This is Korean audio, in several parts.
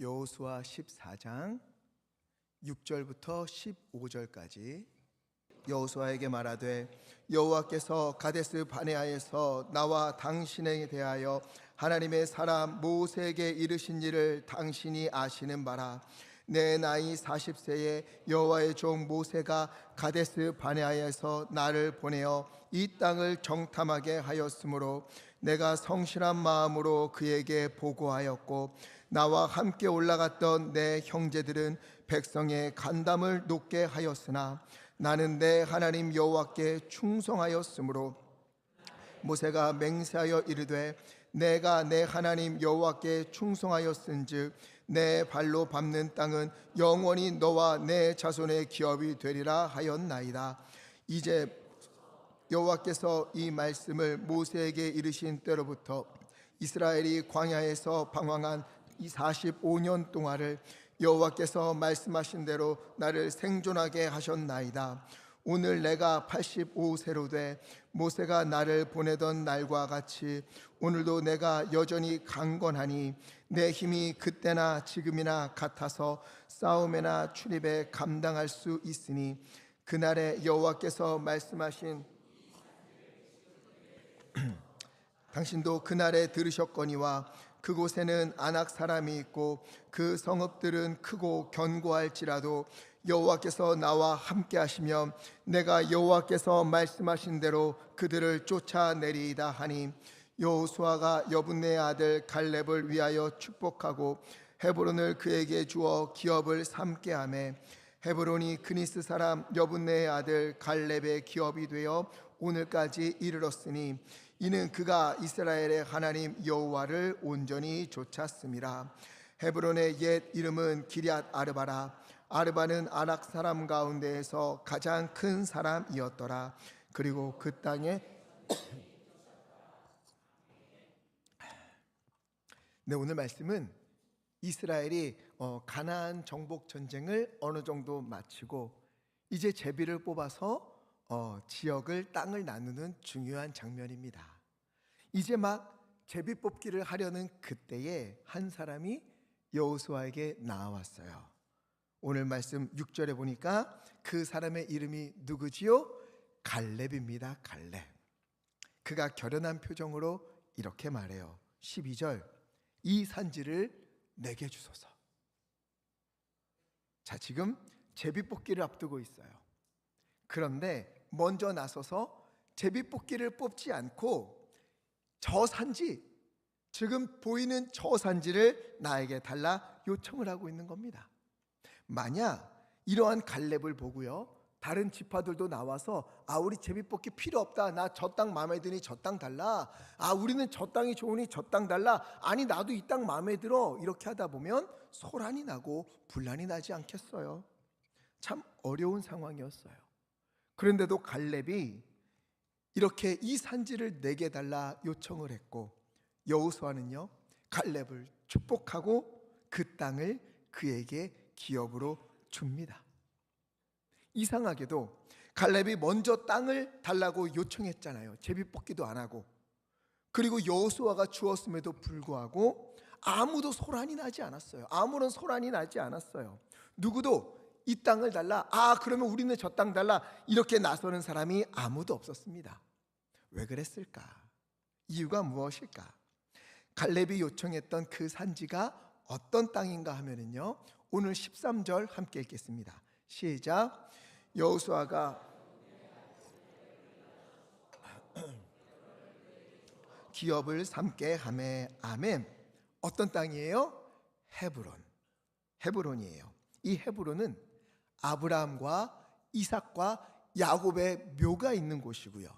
여호수아 14장 6절부터 15절까지. 여호수아에게 말하되 여호와께서 가데스 바네아에서 나와 당신에 대하여 하나님의 사람 모세에게 이르신 일을 당신이 아시는 바라. 내 나이 40세에 여호와의 종 모세가 가데스 바네아에서 나를 보내어 이 땅을 정탐하게 하였으므로 내가 성실한 마음으로 그에게 보고하였고, 나와 함께 올라갔던 내 형제들은 백성의 간담을 높게 하였으나 나는 내 하나님 여호와께 충성하였으므로 모세가 맹세하여 이르되 내가 내 하나님 여호와께 충성하였은즉 내 발로 밟는 땅은 영원히 너와 내 자손의 기업이 되리라 하였나이다. 이제 여호와께서 이 말씀을 모세에게 이르신 때로부터 이스라엘이 광야에서 방황한 이 45년 동안을 여호와께서 말씀하신 대로 나를 생존하게 하셨나이다. 오늘 내가 85세로 돼 모세가 나를 보내던 날과 같이 오늘도 내가 여전히 강건하니 내 힘이 그때나 지금이나 같아서 싸움에나 출입에 감당할 수 있으니 그날에 여호와께서 말씀하신 당신도 그날에 들으셨거니와 그곳에는 아낙 사람이 있고 그 성읍들은 크고 견고할지라도 여호와께서 나와 함께 하시면 내가 여호와께서 말씀하신 대로 그들을 쫓아내리이다 하니, 여호수아가 여분네의 아들 갈렙을 위하여 축복하고 헤브론을 그에게 주어 기업을 삼게 하매 헤브론이 그니스 사람 여분네의 아들 갈렙의 기업이 되어 오늘까지 이르렀으니 이는 그가 이스라엘의 하나님 여호와를 온전히 좇았음이라. 헤브론의 옛 이름은 기럇 아르바라. 아르바는 아낙 사람 가운데에서 가장 큰 사람이었더라. 그리고 그 땅에 네, 오늘 말씀은 이스라엘이 가나안 정복 전쟁을 어느 정도 마치고 이제 제비를 뽑아서 지역을 땅을 나누는 중요한 장면입니다. 이제 막 제비 뽑기를 하려는 그때에 한 사람이 여호수아에게 나왔어요. 오늘 말씀 6절에 보니까 그 사람의 이름이 누구지요? 갈렙입니다. 갈렙. 그가 결연한 표정으로 이렇게 말해요. 12절, 이 산지를 내게 주소서. 자, 지금 제비 뽑기를 앞두고 있어요. 그런데 먼저 나서서 제비뽑기를 뽑지 않고 저 산지, 지금 보이는 저 산지를 나에게 달라 요청을 하고 있는 겁니다. 만약 이러한 갈렙을 보고요 다른 지파들도 나와서 우리 제비뽑기 필요 없다, 나 저 땅 마음에 드니 저 땅 달라, 우리는 저 땅이 좋으니 저 땅 달라, 아니 나도 이 땅 마음에 들어, 이렇게 하다 보면 소란이 나고 분란이 나지 않겠어요? 참 어려운 상황이었어요. 그런데도 갈렙이 이렇게 이 산지를 내게 달라 요청을 했고, 여호수아는요 갈렙을 축복하고 그 땅을 그에게 기업으로 줍니다. 이상하게도 갈렙이 먼저 땅을 달라고 요청했잖아요. 제비뽑기도 안 하고. 그리고 여호수아가 주었음에도 불구하고 아무도 소란이 나지 않았어요. 아무런 소란이 나지 않았어요. 누구도 이 땅을 달라, 그러면 우리는 저 땅 달라, 이렇게 나서는 사람이 아무도 없었습니다. 왜 그랬을까? 이유가 무엇일까? 갈렙이 요청했던 그 산지가 어떤 땅인가 하면은요, 오늘 13절 함께 읽겠습니다. 시작. 여호수아가 기업을 삼게 하매. 아멘. 어떤 땅이에요? 헤브론. 헤브론이에요. 이 헤브론은 아브라함과 이삭과 야곱의 묘가 있는 곳이고요,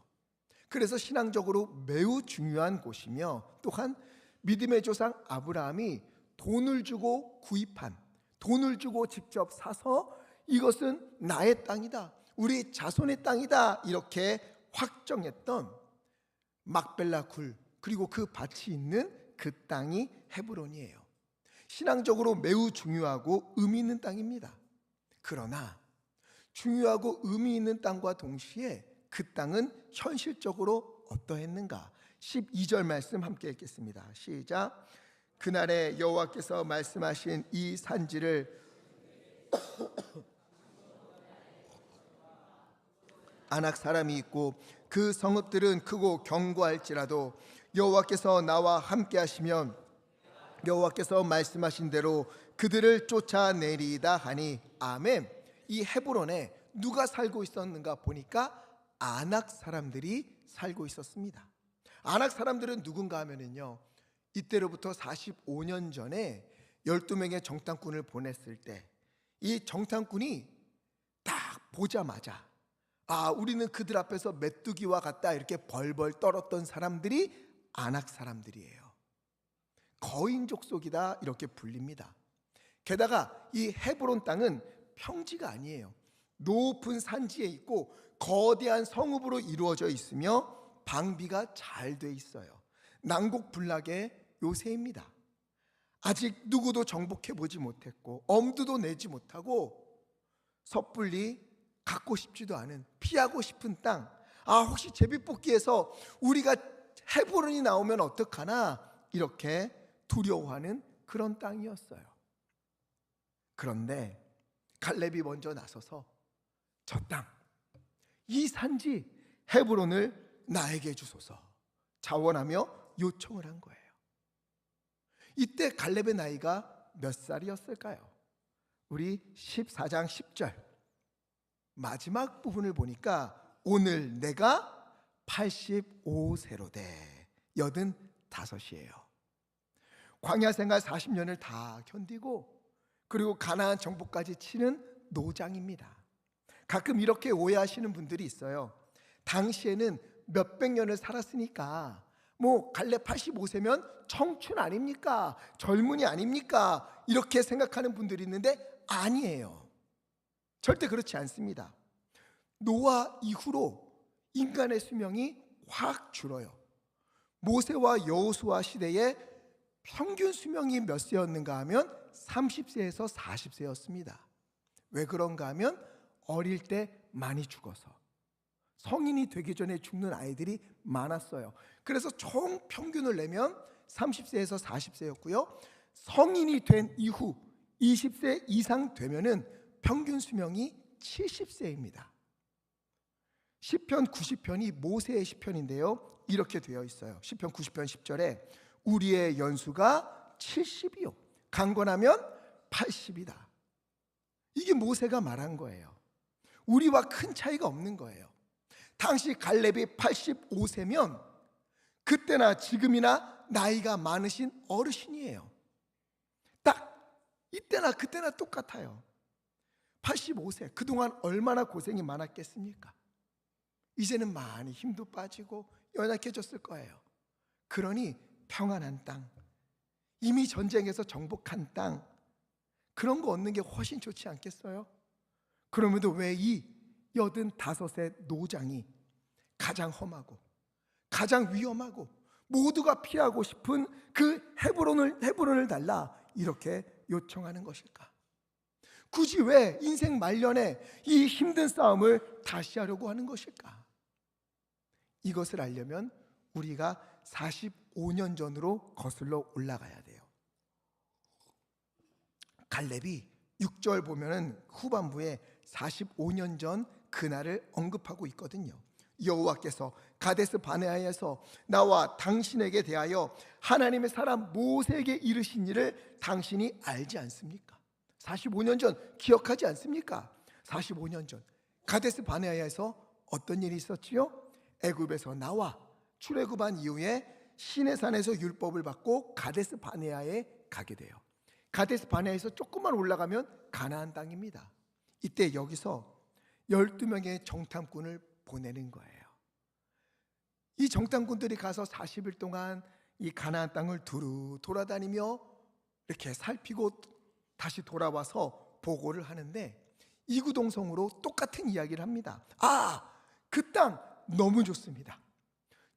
그래서 신앙적으로 매우 중요한 곳이며, 또한 믿음의 조상 아브라함이 돈을 주고 구입한, 돈을 주고 직접 사서 이것은 나의 땅이다, 우리 자손의 땅이다, 이렇게 확정했던 막벨라 굴, 그리고 그 밭이 있는 그 땅이 헤브론이에요. 신앙적으로 매우 중요하고 의미 있는 땅입니다. 그러나 중요하고 의미 있는 땅과 동시에 그 땅은 현실적으로 어떠했는가? 12절 말씀 함께 읽겠습니다. 시작. 그날에 여호와께서 말씀하신 이 산지를 아낙 사람이 있고 그 성읍들은 크고 견고할지라도 여호와께서 나와 함께 하시면 여호와께서 말씀하신 대로 그들을 쫓아내리이다 하니 아멘. 이 헤브론에 누가 살고 있었는가 보니까 아낙 사람들이 살고 있었습니다. 아낙 사람들은 누군가 하면은요, 이때로부터 45년 전에 12명의 정탐꾼을 보냈을 때 이 정탐꾼이 딱 보자마자 우리는 그들 앞에서 메뚜기와 같다 이렇게 벌벌 떨었던 사람들이 아낙 사람들이에요. 거인족 속이다 이렇게 불립니다. 게다가 이 헤브론 땅은 평지가 아니에요. 높은 산지에 있고 거대한 성읍으로 이루어져 있으며 방비가 잘 돼 있어요. 난곡불락의 요새입니다. 아직 누구도 정복해 보지 못했고 엄두도 내지 못하고 섣불리 갖고 싶지도 않은, 피하고 싶은 땅. 혹시 제비뽑기에서 우리가 헤브론이 나오면 어떡하나 이렇게 두려워하는 그런 땅이었어요. 그런데 갈렙이 먼저 나서서 저 땅, 이 산지 헤브론을 나에게 주소서 자원하며 요청을 한 거예요. 이때 갈렙의 나이가 몇 살이었을까요? 우리 14장 10절 마지막 부분을 보니까 오늘 내가 85세로 돼 85이에요. 광야 생활 40년을 다 견디고 그리고 가나안 정복까지 치는 노장입니다. 가끔 이렇게 오해하시는 분들이 있어요. 당시에는 몇백 년을 살았으니까 갈렙 85세면 청춘 아닙니까? 젊은이 아닙니까? 이렇게 생각하는 분들이 있는데 아니에요. 절대 그렇지 않습니다. 노아 이후로 인간의 수명이 확 줄어요. 모세와 여호수아 시대에 평균 수명이 몇 세였는가 하면 30세에서 40세였습니다. 왜 그런가 하면 어릴 때 많이 죽어서 성인이 되기 전에 죽는 아이들이 많았어요. 그래서 총 평균을 내면 30세에서 40세였고요. 성인이 된 이후 20세 이상 되면은 평균 수명이 70세입니다. 시편 90편이 모세의 시편인데요. 이렇게 되어 있어요. 시편 90편 10절에 우리의 연수가 70이요 강건하면 80이다. 이게 모세가 말한 거예요. 우리와 큰 차이가 없는 거예요. 당시 갈렙이 85세면 그때나 지금이나 나이가 많으신 어르신이에요. 딱 이때나 그때나 똑같아요. 85세, 그동안 얼마나 고생이 많았겠습니까? 이제는 많이 힘도 빠지고 연약해졌을 거예요. 그러니 평안한 땅, 이미 전쟁에서 정복한 땅, 그런 거 얻는 게 훨씬 좋지 않겠어요? 그럼에도 왜 이 85세 노장이 가장 험하고 가장 위험하고 모두가 피하고 싶은 그 헤브론을 달라 이렇게 요청하는 것일까? 굳이 왜 인생 말년에 이 힘든 싸움을 다시 하려고 하는 것일까? 이것을 알려면 우리가 45년 전으로 거슬러 올라가야 돼요. 갈렙이 6절 보면은 후반부에 45년 전 그날을 언급하고 있거든요. 여호와께서 가데스 바네아에서 나와 당신에게 대하여 하나님의 사람 모세에게 이르신 일을 당신이 알지 않습니까? 45년 전 기억하지 않습니까? 45년 전 가데스 바네아에서 어떤 일이 있었지요? 애굽에서 나와 출애굽한 이후에 시내산에서 율법을 받고 가데스 바네아에 가게 돼요. 가데스 바네아에서 조금만 올라가면 가나안 땅입니다. 이때 여기서 12명의 정탐꾼을 보내는 거예요. 이 정탐꾼들이 가서 40일 동안 이 가나안 땅을 두루 돌아다니며 이렇게 살피고 다시 돌아와서 보고를 하는데 이구동성으로 똑같은 이야기를 합니다. 그 땅 너무 좋습니다.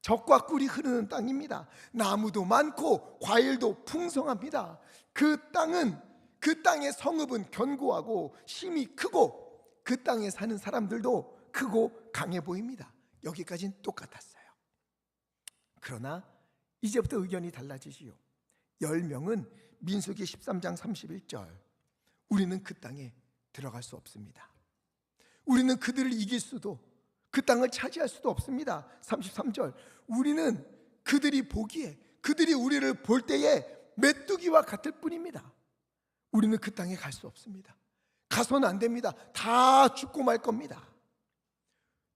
젖과 꿀이 흐르는 땅입니다. 나무도 많고 과일도 풍성합니다. 그 땅의 성읍은 견고하고 힘이 크고 그 땅에 사는 사람들도 크고 강해 보입니다. 여기까지는 똑같았어요. 그러나 이제부터 의견이 달라지지요. 10명은 민수기 13장 31절, 우리는 그 땅에 들어갈 수 없습니다. 우리는 그들을 이길 수도, 그 땅을 차지할 수도 없습니다. 33절, 우리는 그들이 보기에, 그들이 우리를 볼 때에 메뚜기와 같을 뿐입니다. 우리는 그 땅에 갈 수 없습니다. 가서는 안 됩니다. 다 죽고 말 겁니다.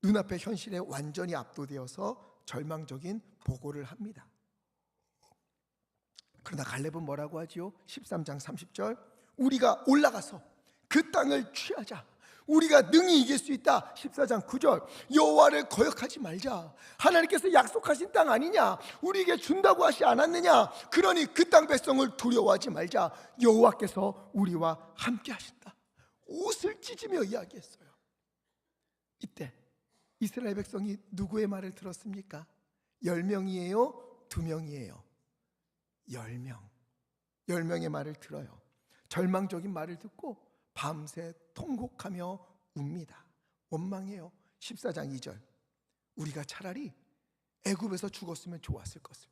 눈앞의 현실에 완전히 압도되어서 절망적인 보고를 합니다. 그러나 갈렙은 뭐라고 하지요? 13장 30절, 우리가 올라가서 그 땅을 취하자, 우리가 능히 이길 수 있다. 14장 9절, 여호와를 거역하지 말자. 하나님께서 약속하신 땅 아니냐, 우리에게 준다고 하지 않았느냐. 그러니 그 땅 백성을 두려워하지 말자. 여호와께서 우리와 함께 하신다. 옷을 찢으며 이야기했어요. 이때 이스라엘 백성이 누구의 말을 들었습니까? 10명이에요? 2명이에요? 10명. 10명의 말을 들어요. 절망적인 말을 듣고 밤새 통곡하며 웁니다. 원망해요. 14장 2절, 우리가 차라리 애굽에서 죽었으면 좋았을 것을,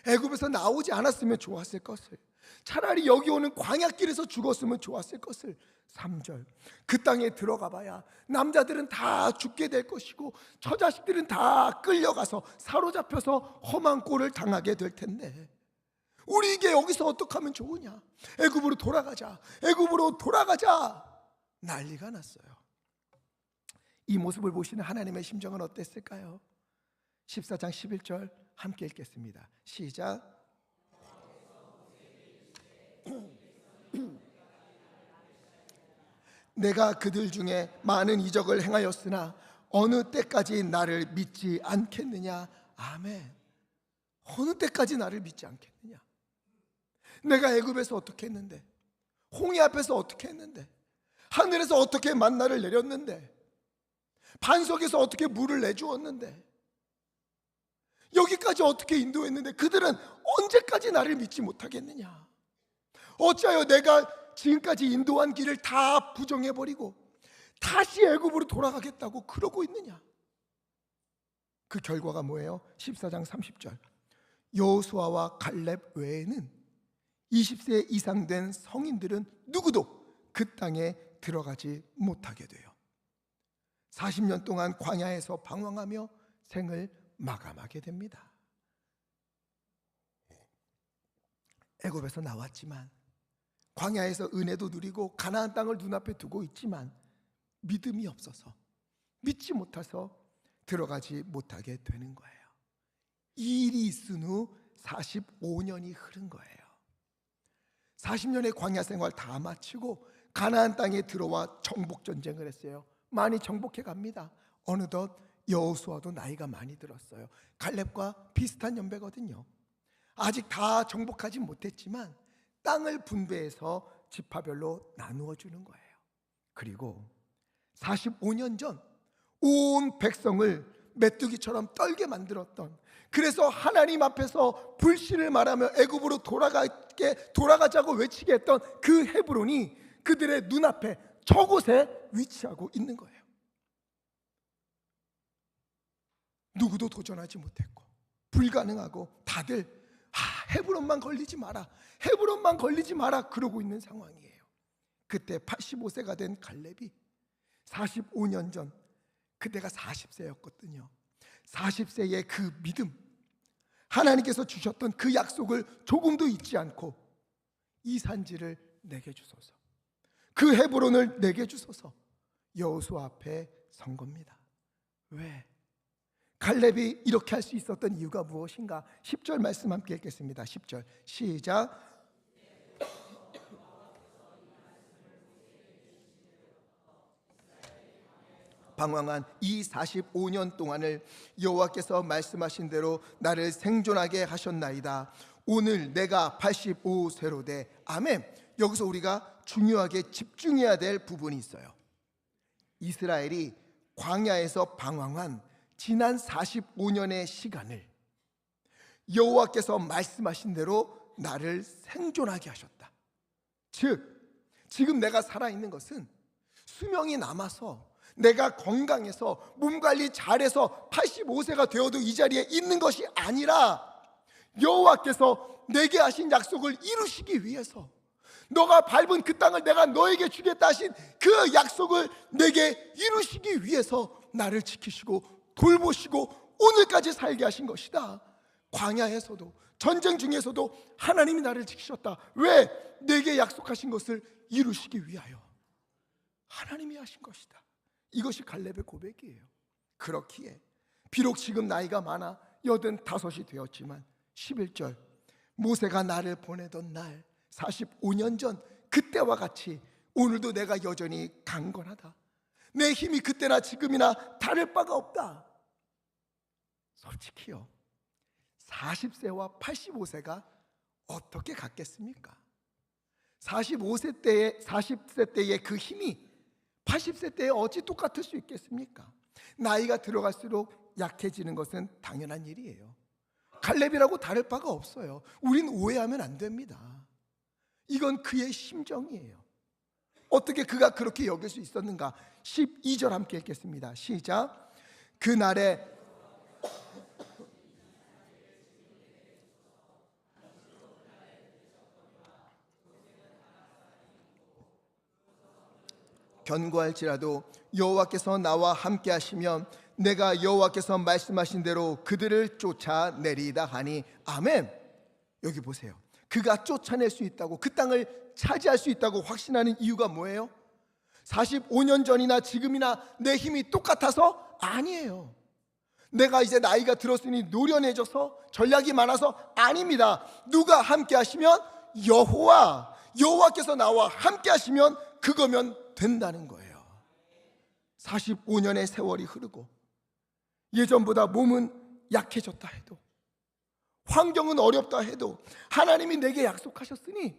애굽에서 나오지 않았으면 좋았을 것을, 차라리 여기 오는 광야길에서 죽었으면 좋았을 것을. 3절, 그 땅에 들어가 봐야 남자들은 다 죽게 될 것이고 처자식들은 다 끌려가서 사로잡혀서 험한 꼴을 당하게 될 텐데 우리에게 여기서 어떻게 하면 좋으냐, 애굽으로 돌아가자, 애굽으로 돌아가자. 난리가 났어요. 이 모습을 보시는 하나님의 심정은 어땠을까요? 14장 11절 함께 읽겠습니다. 시작. 내가 그들 중에 많은 이적을 행하였으나 어느 때까지 나를 믿지 않겠느냐. 아멘. 어느 때까지 나를 믿지 않겠느냐. 내가 애굽에서 어떻게 했는데, 홍해 앞에서 어떻게 했는데, 하늘에서 어떻게 만나를 내렸는데, 반석에서 어떻게 물을 내주었는데, 여기까지 어떻게 인도했는데 그들은 언제까지 나를 믿지 못하겠느냐. 어찌하여 내가 지금까지 인도한 길을 다 부정해버리고 다시 애굽으로 돌아가겠다고 그러고 있느냐. 그 결과가 뭐예요? 14장 30절, 여호수아와 갈렙 외에는 20세 이상 된 성인들은 누구도 그 땅에 들어가지 못하게 돼요. 40년 동안 광야에서 방황하며 생을 마감하게 됩니다. 애굽에서 나왔지만, 광야에서 은혜도 누리고 가나안 땅을 눈앞에 두고 있지만 믿음이 없어서, 믿지 못해서 들어가지 못하게 되는 거예요. 이 일이 있은 후 45년이 흐른 거예요. 40년의 광야 생활 다 마치고 가나안 땅에 들어와 정복 전쟁을 했어요. 많이 정복해 갑니다. 어느덧 여호수아도 나이가 많이 들었어요. 갈렙과 비슷한 연배거든요. 아직 다 정복하지 못했지만 땅을 분배해서 지파별로 나누어 주는 거예요. 그리고 45년 전 온 백성을 메뚜기처럼 떨게 만들었던, 그래서 하나님 앞에서 불신을 말하며 애굽으로 돌아가자고 외치게 했던 그 헤브론이 그들의 눈앞에 저곳에 위치하고 있는 거예요. 누구도 도전하지 못했고 불가능하고 다들 헤브론만 걸리지 마라, 헤브론만 걸리지 마라 그러고 있는 상황이에요. 그때 85세가 된 갈렙이 45년 전, 그때가 40세였거든요 40세의 그 믿음, 하나님께서 주셨던 그 약속을 조금도 잊지 않고 이 산지를 내게 주소서, 그 헤브론을 내게 주소서, 여호수아 앞에 선 겁니다. 왜? 갈렙이 이렇게 할 수 있었던 이유가 무엇인가? 10절 말씀 함께 읽겠습니다. 10절 시작. 방황한 이 45년 동안을 여호와께서 말씀하신 대로 나를 생존하게 하셨나이다. 오늘 내가 85세로 돼. 아멘. 여기서 우리가 중요하게 집중해야 될 부분이 있어요. 이스라엘이 광야에서 방황한 지난 45년의 시간을 여호와께서 말씀하신 대로 나를 생존하게 하셨다. 즉 지금 내가 살아있는 것은 수명이 남아서 내가 건강해서 몸 관리 잘해서 85세가 되어도 이 자리에 있는 것이 아니라 여호와께서 내게 하신 약속을 이루시기 위해서, 너가 밟은 그 땅을 내가 너에게 주겠다 하신 그 약속을 내게 이루시기 위해서 나를 지키시고 돌보시고 오늘까지 살게 하신 것이다. 광야에서도 전쟁 중에서도 하나님이 나를 지키셨다. 왜? 내게 약속하신 것을 이루시기 위하여. 하나님이 하신 것이다. 이것이 갈렙의 고백이에요. 그렇기에 비록 지금 나이가 많아 85이 되었지만 11절, 모세가 나를 보내던 날 45년 전 그때와 같이 오늘도 내가 여전히 강건하다. 내 힘이 그때나 지금이나 다를 바가 없다. 솔직히요, 40세와 85세가 어떻게 같겠습니까? 40세 때의 그 힘이 80세 때에 어찌 똑같을 수 있겠습니까? 나이가 들어갈수록 약해지는 것은 당연한 일이에요. 갈렙이라고 다를 바가 없어요. 우린 오해하면 안 됩니다. 이건 그의 심정이에요. 어떻게 그가 그렇게 여길 수 있었는가? 12절 함께 읽겠습니다. 시작. 그날에 견고할지라도 여호와께서 나와 함께 하시면 내가 여호와께서 말씀하신 대로 그들을 쫓아내리다 하니. 아멘. 여기 보세요. 그가 쫓아낼 수 있다고, 그 땅을 차지할 수 있다고 확신하는 이유가 뭐예요? 45년 전이나 지금이나 내 힘이 똑같아서? 아니에요. 내가 이제 나이가 들었으니 노련해져서 전략이 많아서? 아닙니다. 누가 함께 하시면? 여호와께서 나와 함께 하시면 그거면 된다는 거예요. 45년의 세월이 흐르고 예전보다 몸은 약해졌다 해도, 환경은 어렵다 해도 하나님이 내게 약속하셨으니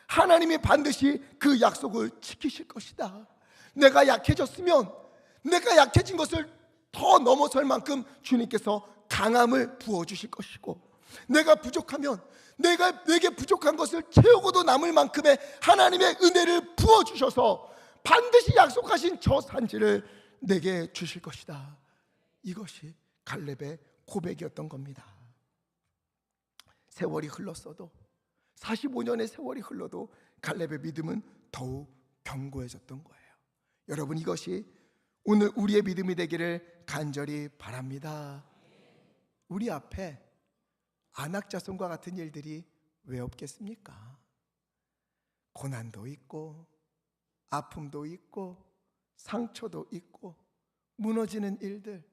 하나님이 반드시 그 약속을 지키실 것이다. 내가 약해졌으면 내가 약해진 것을 더 넘어설 만큼 주님께서 강함을 부어주실 것이고, 내가 부족하면 내게 부족한 것을 채우고도 남을 만큼의 하나님의 은혜를 부어주셔서 반드시 약속하신 저 산지를 내게 주실 것이다. 이것이 갈렙의 고백이었던 겁니다. 세월이 흘렀어도, 45년의 세월이 흘러도 갈렙의 믿음은 더욱 견고해졌던 거예요. 여러분, 이것이 오늘 우리의 믿음이 되기를 간절히 바랍니다. 우리 앞에 안악자손과 같은 일들이 왜 없겠습니까? 고난도 있고 아픔도 있고 상처도 있고 무너지는 일들,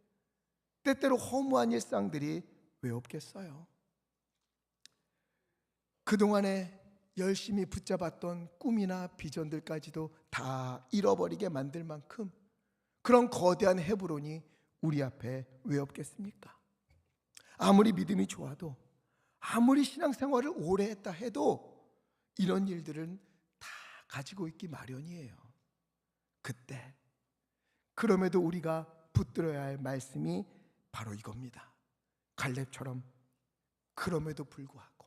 때때로 허무한 일상들이 왜 없겠어요? 그동안에 열심히 붙잡았던 꿈이나 비전들까지도 다 잃어버리게 만들 만큼 그런 거대한 헤브론이 우리 앞에 왜 없겠습니까? 아무리 믿음이 좋아도, 아무리 신앙생활을 오래 했다 해도 이런 일들은 다 가지고 있기 마련이에요. 그때 그럼에도 우리가 붙들어야 할 말씀이 바로 이겁니다. 갈렙처럼 그럼에도 불구하고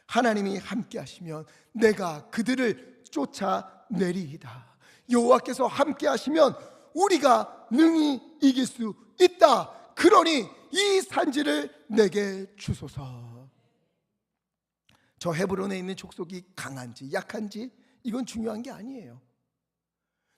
하나님이 함께 하시면 내가 그들을 쫓아내리이다. 여호와께서 함께 하시면 우리가 능히 이길 수 있다. 그러니 이 산지를 내게 주소서. 저 헤브론에 있는 족속이 강한지 약한지 이건 중요한 게 아니에요.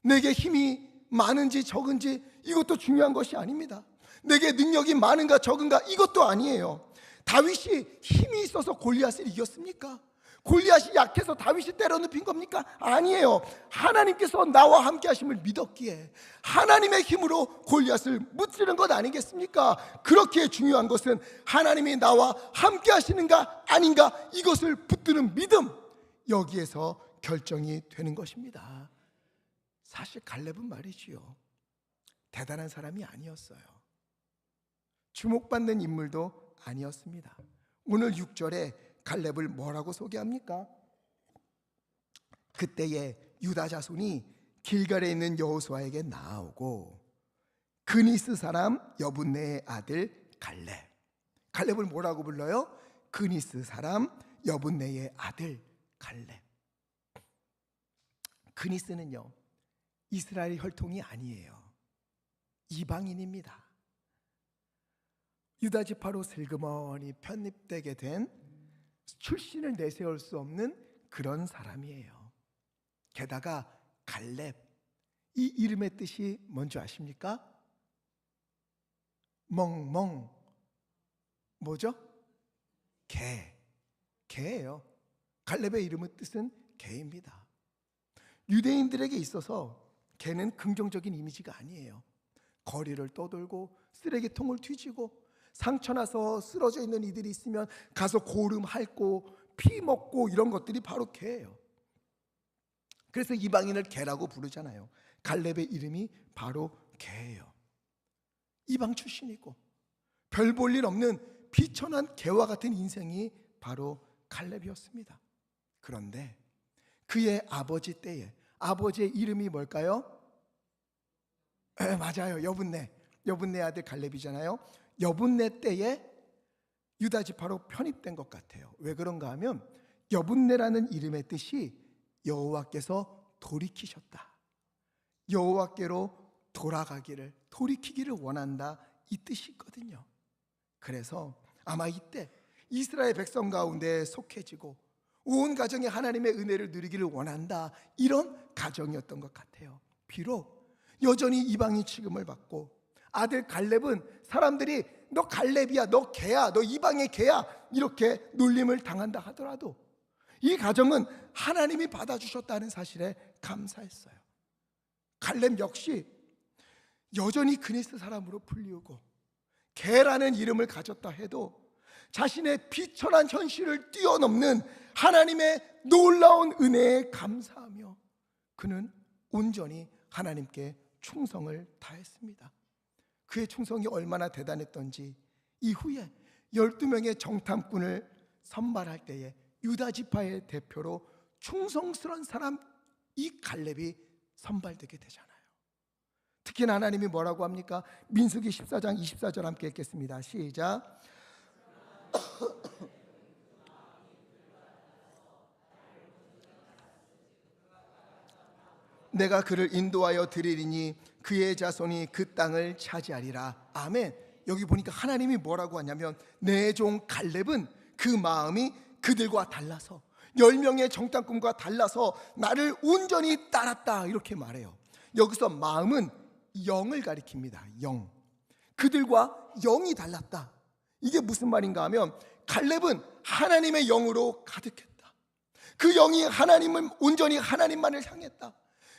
내게 힘이 많은지 적은지 이것도 중요한 것이 아닙니다. 내게 능력이 많은가 적은가 이것도 아니에요. 다윗이 힘이 있어서 골리앗을 이겼습니까? 골리앗이 약해서 다윗이 때려눕힌 겁니까? 아니에요. 하나님께서 나와 함께 하심을 믿었기에 하나님의 힘으로 골리앗을 무찌른 것 아니겠습니까? 그렇게 중요한 것은 하나님이 나와 함께 하시는가 아닌가 이것을 붙드는 믿음, 여기에서 결정이 되는 것입니다. 사실 갈렙은 말이지요, 대단한 사람이 아니었어요. 주목받는 인물도 아니었습니다. 오늘 6절에 갈렙을 뭐라고 소개합니까? 그때에 유다 자손이 길갈에 있는 여호수아에게 나아오고 그니스 사람 여분네의 아들 갈렙. 갈렙을 뭐라고 불러요? 그니스 사람 여분네의 아들 갈렙. 그니스는요, 이스라엘 혈통이 아니에요. 이방인입니다. 유다 지파로 슬그머니 편입되게 된 출신을 내세울 수 없는 그런 사람이에요. 게다가 갈렙, 이 이름의 뜻이 뭔지 아십니까? 멍멍, 뭐죠? 개예요. 갈렙의 이름의 뜻은 개입니다. 유대인들에게 있어서 개는 긍정적인 이미지가 아니에요. 거리를 떠돌고 쓰레기통을 뒤지고 상처나서 쓰러져 있는 이들이 있으면 가서 고름 핥고 피 먹고 이런 것들이 바로 개예요. 그래서 이방인을 개라고 부르잖아요. 갈렙의 이름이 바로 개예요. 이방 출신이고 별 볼 일 없는 비천한 개와 같은 인생이 바로 갈렙이었습니다. 그런데 그의 아버지 때에, 아버지의 이름이 뭘까요? 맞아요. 여분네 아들 갈렙이잖아요. 여분네 때에 유다 지파로 편입된 것 같아요. 왜 그런가 하면 여분네라는 이름의 뜻이 여호와께서 돌이키셨다, 여호와께로 돌이키기를 원한다, 이 뜻이 있거든요. 그래서 아마 이때 이스라엘 백성 가운데 속해지고 온 가정이 하나님의 은혜를 누리기를 원한다, 이런 가정이었던 것 같아요. 비록 여전히 이방인 취급을 받고 아들 갈렙은 사람들이 너 갈렙이야, 너 개야, 너 이방의 개야, 이렇게 놀림을 당한다 하더라도 이 가정은 하나님이 받아주셨다는 사실에 감사했어요. 갈렙 역시 여전히 그리스 사람으로 불리우고 개라는 이름을 가졌다 해도 자신의 비천한 현실을 뛰어넘는 하나님의 놀라운 은혜에 감사하며 그는 온전히 하나님께 충성을 다했습니다. 그의 충성이 얼마나 대단했던지 이후에 12명의 정탐꾼을 선발할 때에 유다 지파의 대표로 충성스러운 사람 이 갈렙이 선발되게 되잖아요. 특히나 하나님이 뭐라고 합니까? 민수기 14장 24절 함께 읽겠습니다. 시작. 내가 그를 인도하여 드리리니 그의 자손이 그 땅을 차지하리라. 아멘. 여기 보니까 하나님이 뭐라고 하냐면 내 종 갈렙은 그 마음이 그들과 달라서 10명의 정탐꾼과 달라서 나를 온전히 따랐다, 이렇게 말해요. 여기서 마음은 영을 가리킵니다. 영. 그들과 영이 달랐다. 이게 무슨 말인가 하면 갈렙은 하나님의 영으로 가득했다. 그 영이 하나님을 온전히 하나님만을 향했다.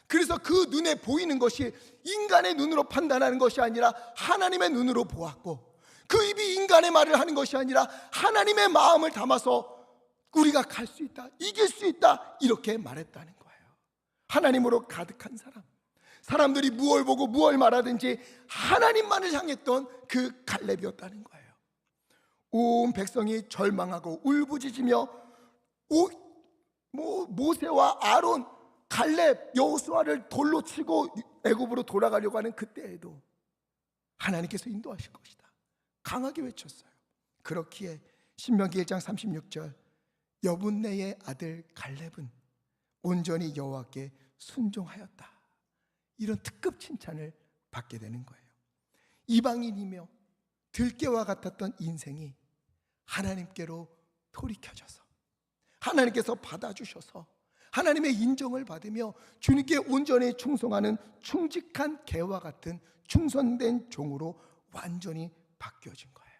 그래서 그 눈에 보이는 것이 인간의 눈으로 판단하는 것이 아니라 하나님의 눈으로 보았고, 그 입이 인간의 말을 하는 것이 아니라 하나님의 마음을 담아서 우리가 갈 수 있다, 이길 수 있다, 이렇게 말했다는 거예요. 하나님으로 가득한 사람, 사람들이 무엇을 보고 무엇을 말하든지 하나님만을 향했던 그 갈렙이었다는 거예요. 온 백성이 절망하고 울부짖으며 모세와 아론, 갈렙, 여호수아를 돌로 치고 애굽으로 돌아가려고 하는 그때에도 하나님께서 인도하실 것이다, 강하게 외쳤어요. 그렇기에 신명기 1장 36절 여분네의 아들 갈렙은 온전히 여호와께 순종하였다, 이런 특급 칭찬을 받게 되는 거예요. 이방인이며 들깨와 같았던 인생이 하나님께로 돌이켜져서 하나님께서 받아주셔서 하나님의 인정을 받으며 주님께 온전히 충성하는 충직한 개와 같은 충성된 종으로 완전히 바뀌어진 거예요.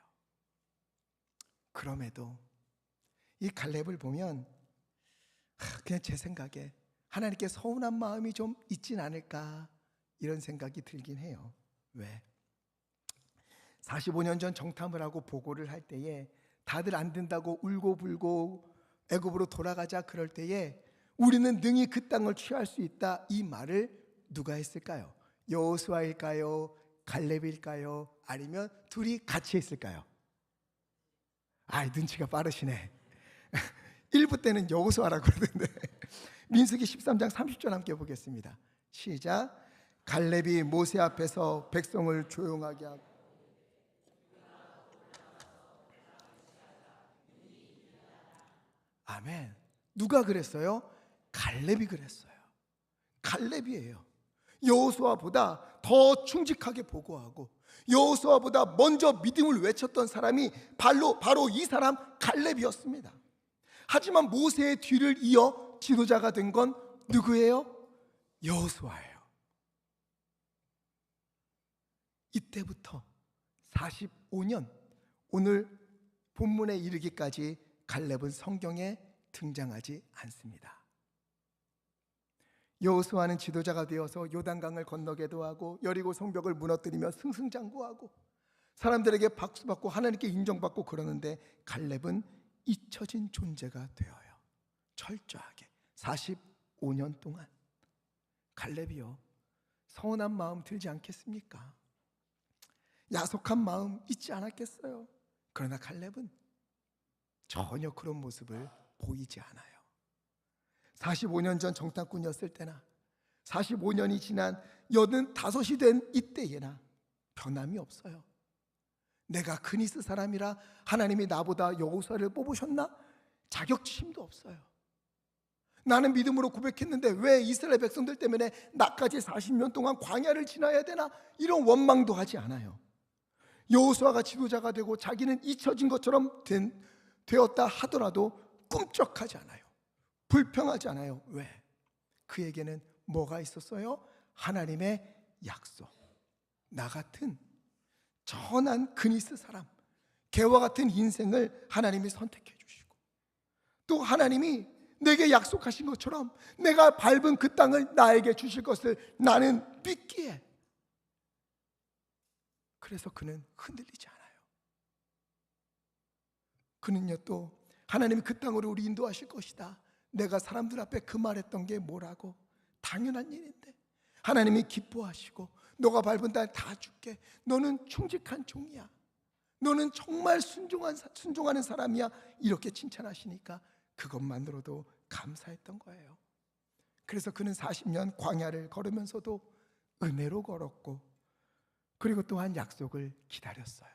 그럼에도 이 갈렙을 보면 그냥 제 생각에 하나님께 서운한 마음이 좀 있진 않을까, 이런 생각이 들긴 해요. 왜? 45년 전 정탐을 하고 보고를 할 때에 다들 안 된다고 울고불고 애굽으로 돌아가자 그럴 때에 우리는 능히 그 땅을 취할 수 있다, 이 말을 누가 했을까요? 여호수아일까요? 갈렙일까요? 아니면 둘이 같이 했을까요? 눈치가 빠르시네. 1부 때는 여호수아라고 그러던데 민수기 13장 30절 함께 보겠습니다. 시작. 갈렙이 모세 앞에서 백성을 조용하게 하고 아멘. 누가 그랬어요? 갈렙이 그랬어요. 갈렙이에요. 여호수아보다 더 충직하게 보고하고 여호수아보다 먼저 믿음을 외쳤던 사람이 바로 이 사람 갈렙이었습니다. 하지만 모세의 뒤를 이어 지도자가 된 건 누구예요? 여호수아예요. 이때부터 45년, 오늘 본문에 이르기까지 갈렙은 성경에 등장하지 않습니다. 여호수아는 지도자가 되어서 요단강을 건너게도 하고 여리고 성벽을 무너뜨리며 승승장구하고 사람들에게 박수받고 하나님께 인정받고 그러는데 갈렙은 잊혀진 존재가 되어요. 철저하게 45년 동안. 갈렙이요, 서운한 마음 들지 않겠습니까? 야속한 마음 있지 않았겠어요? 그러나 갈렙은 전혀 그런 모습을 보이지 않아요. 45년 전 정탐꾼이었을 때나 45년이 지난 85이 된 이때에나 변함이 없어요. 내가 그니스 사람이라 하나님이 나보다 여호수아를 뽑으셨나? 자격지심도 없어요. 나는 믿음으로 고백했는데 왜 이스라엘 백성들 때문에 나까지 40년 동안 광야를 지나야 되나? 이런 원망도 하지 않아요. 여호수아가 지도자가 되고 자기는 잊혀진 것처럼 되었다 하더라도 꿈쩍하지 않아요. 불평하지 않아요. 왜? 그에게는 뭐가 있었어요? 하나님의 약속. 나 같은 전한 그니스 사람, 걔와 같은 인생을 하나님이 선택해 주시고 또 하나님이 내게 약속하신 것처럼 내가 밟은 그 땅을 나에게 주실 것을 나는 믿기에, 그래서 그는 흔들리지 않아요. 그는요, 또 하나님이 그 땅으로 우리 인도하실 것이다. 내가 사람들 앞에 그 말했던 게 뭐라고? 당연한 일인데 하나님이 기뻐하시고 너가 밟은 땅 다 줄게. 너는 충직한 종이야. 너는 정말 순종하는 사람이야. 이렇게 칭찬하시니까 그것만으로도 감사했던 거예요. 그래서 그는 40년 광야를 걸으면서도 은혜로 걸었고 그리고 또한 약속을 기다렸어요.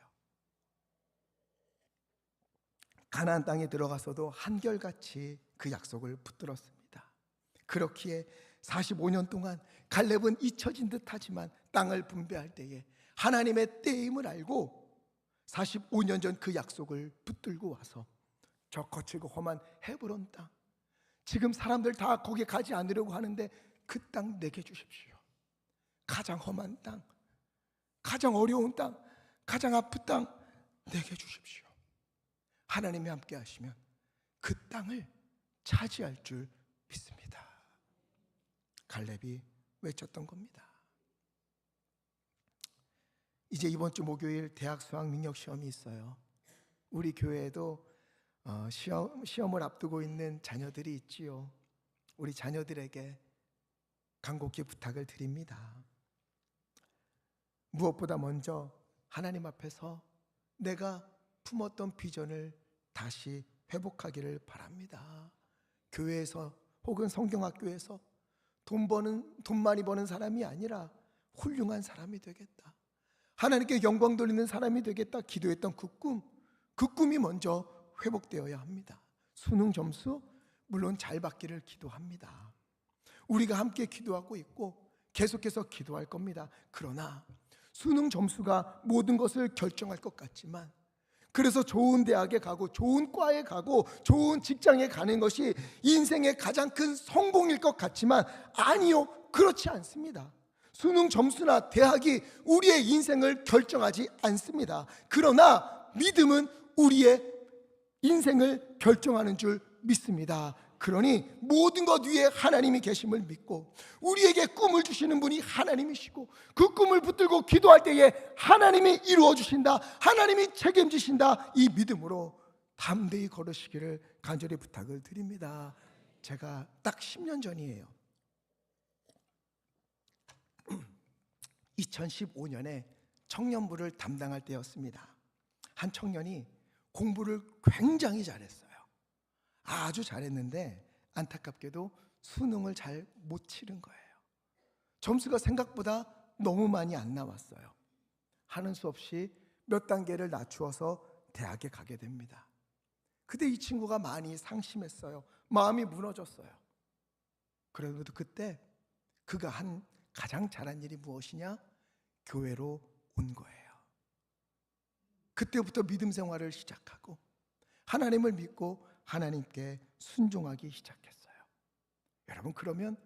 가나안 땅에 들어가서도 한결같이 그 약속을 붙들었습니다. 그렇기에 45년 동안 갈렙은 잊혀진 듯하지만 땅을 분배할 때에 하나님의 때임을 알고 45년 전 그 약속을 붙들고 와서 저 거칠고 험한 헤브론 땅, 지금 사람들 다 거기에 가지 않으려고 하는데 그 땅 내게 주십시오. 가장 험한 땅, 가장 어려운 땅, 가장 아픈 땅 내게 주십시오. 하나님이 함께 하시면 그 땅을 차지할 줄 믿습니다. 갈렙이 외쳤던 겁니다. 이제 이번 주 목요일 대학 수학 능력 시험이 있어요. 우리 교회에도 시험을 앞두고 있는 자녀들이 있지요. 우리 자녀들에게 간곡히 부탁을 드립니다. 무엇보다 먼저 하나님 앞에서 내가 품었던 비전을 다시 회복하기를 바랍니다. 교회에서 혹은 성경학교에서 돈 많이 버는 사람이 아니라 훌륭한 사람이 되겠다, 하나님께 영광 돌리는 사람이 되겠다 기도했던 그 꿈이 먼저 회복되어야 합니다. 수능 점수 물론 잘 받기를 기도합니다. 우리가 함께 기도하고 있고 계속해서 기도할 겁니다. 그러나 수능 점수가 모든 것을 결정할 것 같지만, 그래서 좋은 대학에 가고 좋은 과에 가고 좋은 직장에 가는 것이 인생의 가장 큰 성공일 것 같지만 아니요, 그렇지 않습니다. 수능 점수나 대학이 우리의 인생을 결정하지 않습니다. 그러나 믿음은 우리의 인생을 결정하는 줄 믿습니다. 그러니 모든 것 위에 하나님이 계심을 믿고 우리에게 꿈을 주시는 분이 하나님이시고 그 꿈을 붙들고 기도할 때에 하나님이 이루어 주신다, 하나님이 책임지신다, 이 믿음으로 담대히 걸으시기를 간절히 부탁을 드립니다. 제가 딱 10년 전이에요. 2015년에 청년부를 담당할 때였습니다. 한 청년이 공부를 굉장히 잘했어요. 아주 잘했는데 안타깝게도 수능을 잘 못 치른 거예요. 점수가 생각보다 너무 많이 안 나왔어요. 하는 수 없이 몇 단계를 낮추어서 대학에 가게 됩니다. 그때 이 친구가 많이 상심했어요. 마음이 무너졌어요. 그래도 그때 그가 한 가장 잘한 일이 무엇이냐? 교회로 온 거예요. 그때부터 믿음 생활을 시작하고 하나님을 믿고 하나님께 순종하기 시작했어요. 여러분, 그러면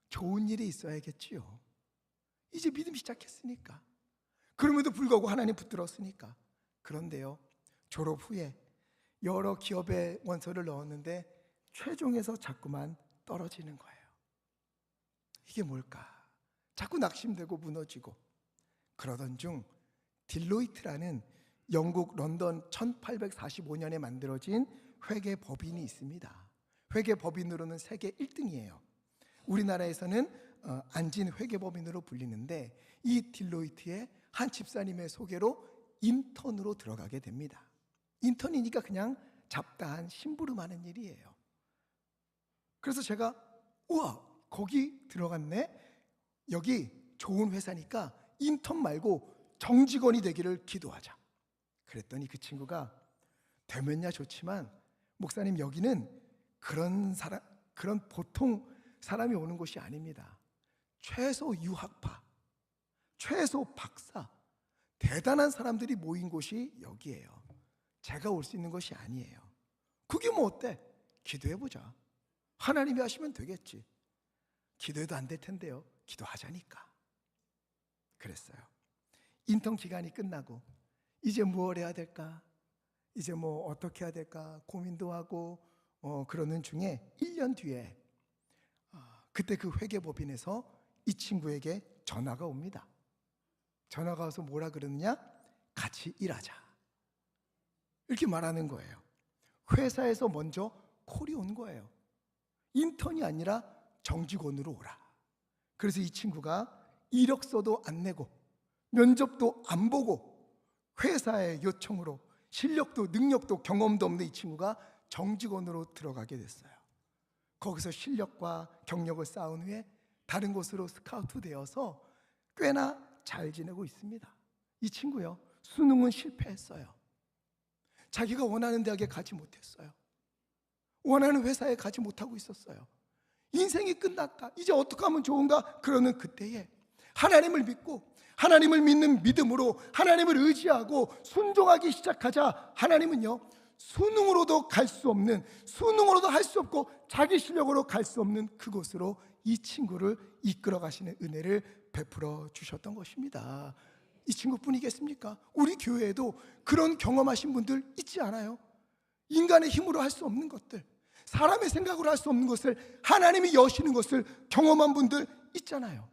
좋은 일이 있어야겠지요. 이제 믿음 시작했으니까. 그럼에도 불구하고 하나님 붙들었으니까. 그런데요, 졸업 후에 여러 기업에 원서를 넣었는데 최종에서 자꾸만 떨어지는 거예요. 이게 뭘까? 자꾸 낙심되고 무너지고. 그러던 중 딜로이트라는 영국 런던 1845년에 만들어진 회계법인이 있습니다. 회계법인으로는 세계 1등이에요. 우리나라에서는 안진 회계법인으로 불리는데, 이 딜로이트의 한 집사님의 소개로 인턴으로 들어가게 됩니다. 인턴이니까 그냥 잡다한 심부름하는 일이에요. 그래서 제가 우와, 거기 들어갔네. 여기 좋은 회사니까 인턴 말고 정직원이 되기를 기도하자. 그랬더니 그 친구가 되면야 좋지만, 목사님, 여기는 그런 보통 사람이 오는 곳이 아닙니다. 최소 유학파, 최소 박사, 대단한 사람들이 모인 곳이 여기예요. 제가 올 수 있는 것이 아니에요. 그게 뭐 어때? 기도해보자. 하나님이 하시면 되겠지. 기도해도 안 될 텐데요. 기도하자니까. 그랬어요. 인턴 기간이 끝나고 이제 무엇을 해야 될까? 이제 뭐 어떻게 해야 될까? 고민도 하고 그러는 중에 1년 뒤에 그때 그 회계법인에서 이 친구에게 전화가 옵니다. 전화가 와서 뭐라 그러느냐? 같이 일하자. 이렇게 말하는 거예요. 회사에서 먼저 콜이 온 거예요. 인턴이 아니라 정직원으로 오라. 그래서 이 친구가 이력서도 안 내고 면접도 안 보고 회사의 요청으로 실력도 능력도 경험도 없는 이 친구가 정직원으로 들어가게 됐어요. 거기서 실력과 경력을 쌓은 후에 다른 곳으로 스카우트 되어서 꽤나 잘 지내고 있습니다. 이 친구요, 수능은 실패했어요. 자기가 원하는 대학에 가지 못했어요. 원하는 회사에 가지 못하고 있었어요. 인생이 끝났다. 이제 어떻게 하면 좋은가? 그러는 그때에 하나님을 믿고 하나님을 믿는 믿음으로 하나님을 의지하고 순종하기 시작하자, 하나님은요, 수능으로도 갈 수 없는, 수능으로도 할 수 없고 자기 실력으로 갈 수 없는 그곳으로 이 친구를 이끌어 가시는 은혜를 베풀어 주셨던 것입니다. 이 친구뿐이겠습니까? 우리 교회에도 그런 경험하신 분들 있지 않아요? 인간의 힘으로 할 수 없는 것들, 사람의 생각으로 할 수 없는 것을 하나님이 여시는 것을 경험한 분들 있잖아요.